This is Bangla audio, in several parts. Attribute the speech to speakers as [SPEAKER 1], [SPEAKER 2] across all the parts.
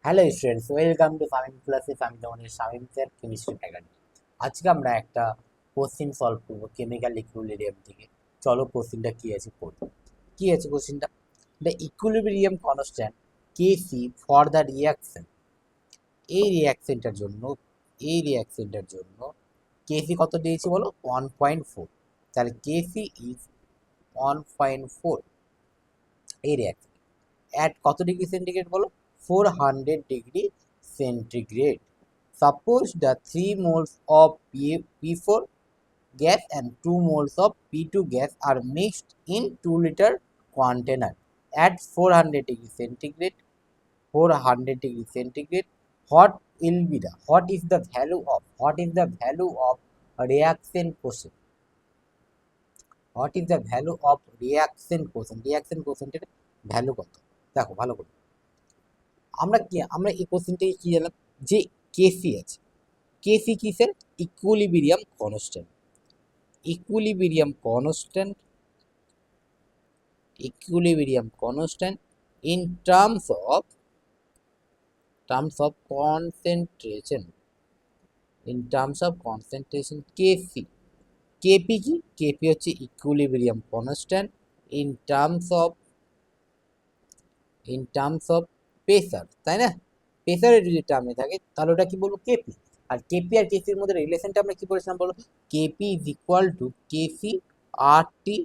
[SPEAKER 1] Hello students, welcome to farming classes. আমি তোমাদের শামীম স্যার, কেমিস্ট্রি ফ্যাকাল্টি। আজকে আমরা একটা কোশ্চিন সলভ করবো কেমিক্যাল ইকুইলিব্রিয়াম থেকে। চলো কোশ্চিনটা কি আছে পড়বো। কি আছে কোশ্চিনটা? The equilibrium constant KC for the reaction. এই রিয়াকশনটার জন্য কেসি কত দিয়েছি বলো? 1.4। তাহলে কেসি ইজ 1.4। এই রিয়াকশন at কত ডিগ্রি সেন্টিগ্রেড বলো? 400 degree centigrade. Suppose the 3 moles of P4 gas and 2 moles of P2 gas are mixed in 2 liter container at 400 degree centigrade. 400 degree centigrade. What is the value of reaction quotient? What is the value of reaction quotient? Reaction quotient এর ভ্যালু কত? দেখো ভালো করে। আমরা এই কোশ্চেনটাকে কি জানলাম? যে কেসি আছে, কেসি কিসের? Equilibrium constant. Equilibrium constant in terms of concentration KC. KP কি? কেপি হচ্ছে equilibrium constant in terms of pressure, তাই না? প্রেসারের যদি টার্মে থাকে তাহলে ওটা কি বলবো? কেপি। আর কেপি আর কেসির মধ্যে রিলেশনটা আমরা কি বলেছিলাম বলো? KP is equal to KC R T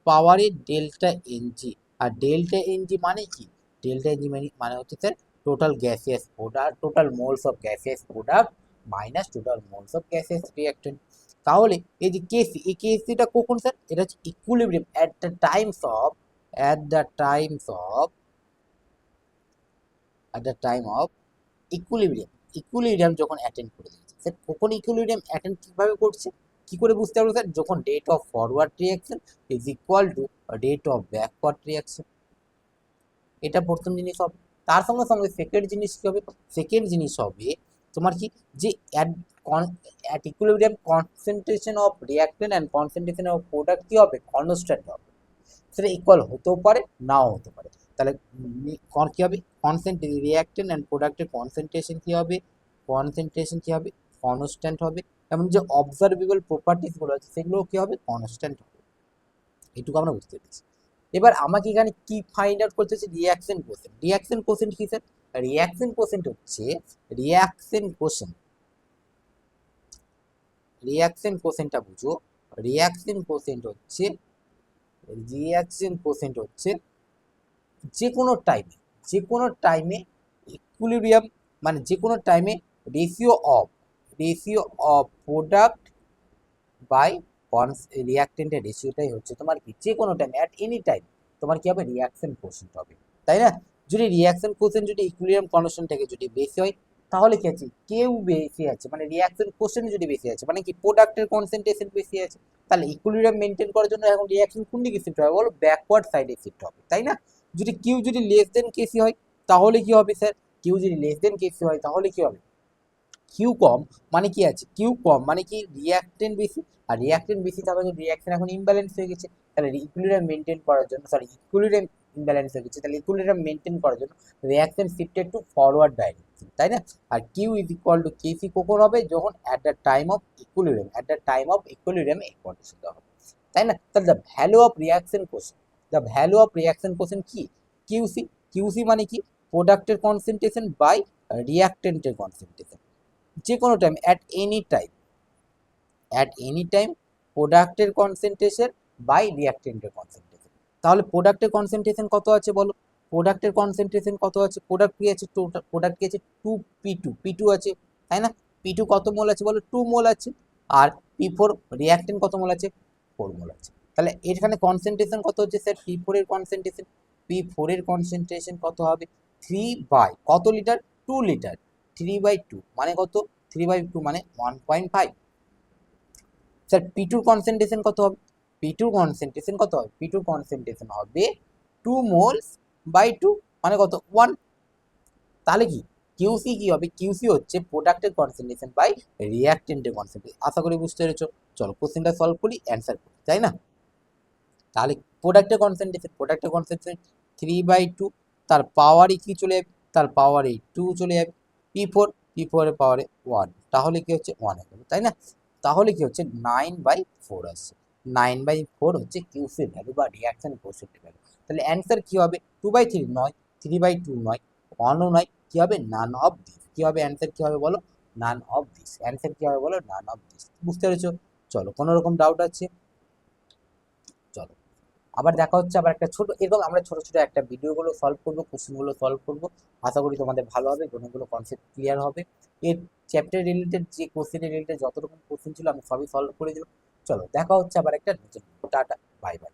[SPEAKER 1] পাওয়ারে ডেল্টা এনজি। আর ডেল্টা এনজি মানে কি? ডেল্টা এনজি মানে হচ্ছে sir total gaseous product, total moles of gaseous product minus total moles of gaseous reactant. তাহলে এই যে কেসি, এই কেসিটা কখন স্যার? এটা হচ্ছে equilibrium at the Times of at the time of equilibrium যখন অ্যাটেন্ড করে দিচ্ছে স্যার। কখন ইকুইলিব্রিয়াম অ্যাটেন্ড কিভাবে করছে, কি করে বুঝতে পারবো স্যার? যখন rate of forward reaction is equal two rate of backward reaction. এটা প্রথম জিনিস হবে। তার সঙ্গে সঙ্গে সেকেন্ড জিনিস কি হবে? সেকেন্ড জিনিস হবে তোমার কি, যে at equilibrium concentration of reactant and concentration of product কি হবে? কনস্ট্যান্ট হবে। সেটা ইকুয়াল হতেও পারে, নাও হতে পারে। তাহলে কি হবে? রিয়াক্টেন্ট অ্যান্ড প্রোডাক্টের কনসেন্ট্রেশন কি হবে? কনস্ট্যান্ট হবে। এমন যে অবজারভেবল প্রপার্টিস গুলো আছে সেগুলো কি হবে? কনস্ট্যান্ট হবে। এটুকু আমরা বুঝতে পেরেছি। এবার আমাকে এখানে কি ফাইন্ড আউট করতে হচ্ছে? Reaction quotient. রিয়াকশন কোশেন্ট কি স্যার? রিয়াকশন কোশেন্ট হচ্ছে রিয়াকশন কোশেন্টটা বুঝো। রিয়াকশন কোশেন্ট হচ্ছে যে কোনো টাইমে ইকুইলিব্রিয়াম, মানে যে কোনো টাইমে রেশিও অফ প্রোডাক্ট বাই রিয়াক্টেন্টের রেশিওটাই হচ্ছে তোমার কি, যে কোনো টাইম অ্যাট এনি টাইম তোমার কি হবে? রিয়াকশন কোশেন্ট হবে, তাই না? যদি রিয়াকশন কোশেন্ট যদি ইকুইলিব্রিয়াম কনস্ট্যান্ট থেকে যদি বেশি হয় তাহলে কি আছে? কেউ বেশি আছে, মানে রিয়াকশন কোশেন্ট যদি বেশি আছে মানে কি প্রোডাক্টের কনসেন্ট্রেশন বেশি আছে, তাহলে ইকুইলিব্রিয়াম মেনটেন করার জন্য এখন রিয়াকশন কোন দিকে শিফট হবে বলো? ব্যাকওয়ার্ড সাইডে শিফট হবে, তাই না? যদি কিউ যদি লেস দেন কেসি হয় তাহলে কি হবে স্যার? কিউ যদি লেস দেন কেসি হয় তাহলে কি হবে? কিউ কম মানে কি আছে? কিউ কম মানে কি রিয়াক্টেন্ট বেশি। আর রিয়াক্টেন্ট বেশি তার মানে রিয়াকশন এখন ইমব্যালেন্স হয়ে গেছে। তাহলে ইকুইলিব্রিয়াম মেনটেন করার জন্য, ইকুইলিব্রিয়াম ইমব্যালেন্স হয়ে গেছে, তাহলে ইকুইলিব্রিয়াম মেনটেন করার জন্য reaction shifted to forward direction, তাই না? আর Q is equal to KC কখন হবে? যখন at the time of equilibrium এই কন্ডিশনটা হবে, তাই না? তাহলে the value of reaction quotient কি? কিউসি। কিউসি মানে কি? প্রোডাক্টের কনসেন্ট্রেশন বাই রিয়াক্টেন্টের কনসেন্ট্রেশন। যে কোনো টাইম অ্যাট এনি টাইম প্রোডাক্টের কনসেন্ট্রেশন বাই রিঅ্যাক্টেন্টের কনসেন্ট্রেশন। তাহলে প্রোডাক্টের কনসেন্ট্রেশন কত আছে বলো? প্রোডাক্ট কি আছে? প্রোডাক্ট কি আছে? 2 P2 আছে, তাই না? P2 কত মোল আছে বলো? 2 মোল আছে। আর P4 রিঅ্যাক্টেন্ট কত মোল আছে? 4 মোল আছে। তাহলে এখানে কনসেন্ট্রেশন কত হচ্ছে স্যার? P4 এর কনসেন্ট্রেশন কত হবে? 3 বাই কত লিটার? 2 লিটার। 3/2 মানে কত? 3/2 মানে 1.5। স্যার P2 কনসেন্ট্রেশন কত হবে? P2 কনসেন্ট্রেশন হবে 2 মোলস বাই 2 মানে কত? 1। তাহলে কি কিউসি কি হবে? কিউসি হচ্ছে প্রোডাক্টের কনসেন্ট্রেশন বাই রিঅ্যাক্টেন্টের কনসেন্ট্রেশন। আশা করি বুঝতে পেরেছো। চলো কোশ্চেনটা সলভ করি, অ্যান্সার করি, তাই না? তাহলে প্রোডাক্টের কনসেন্ট্রেশন 3/2, তার পাওয়ারই কি চলে যাবে? তার পাওয়ারে 2 চলে যাবে, পি ফোর এর পাওয়ারে 1, তাহলে কি হচ্ছে 1 হয়ে গেল, তাই না? তাহলে কি হচ্ছে 9/4 আসছে। 9/4 হচ্ছে কিউসি ভ্যালু বা রিয়াকশন কোএফিসিয়েন্টের ভ্যালু। তাহলে অ্যান্সার কি হবে? 2/3 নয়, 3/2 নয়, 1ও নয়, কি হবে? None of this. কি হবে অ্যান্সার, কি হবে বলো? None of this. অ্যান্সার কি হবে বলো? None of this. বুঝতে পেরেছো? চলো, কোনো রকম ডাউট আছে? চলো, আবার দেখা হচ্ছে আবার একটা ছোট, এরকম আমরা ছোট ছোট একটা ভিডিওগুলো সলভ করবো, কোশ্চেনগুলো সলভ করবো। আশা করি তোমাদের ভালো হবে, কোনোগুলো কনসেপ্ট ক্লিয়ার হবে। এর চ্যাপ্টার রিলেটেড যে কোশ্চেনের রিলেটেড যত রকম কোশ্চেন ছিল আমি সবই সলভ করে দিলাম। চলো, দেখা হচ্ছে আবার একটা নতুন। Tata, bye bye.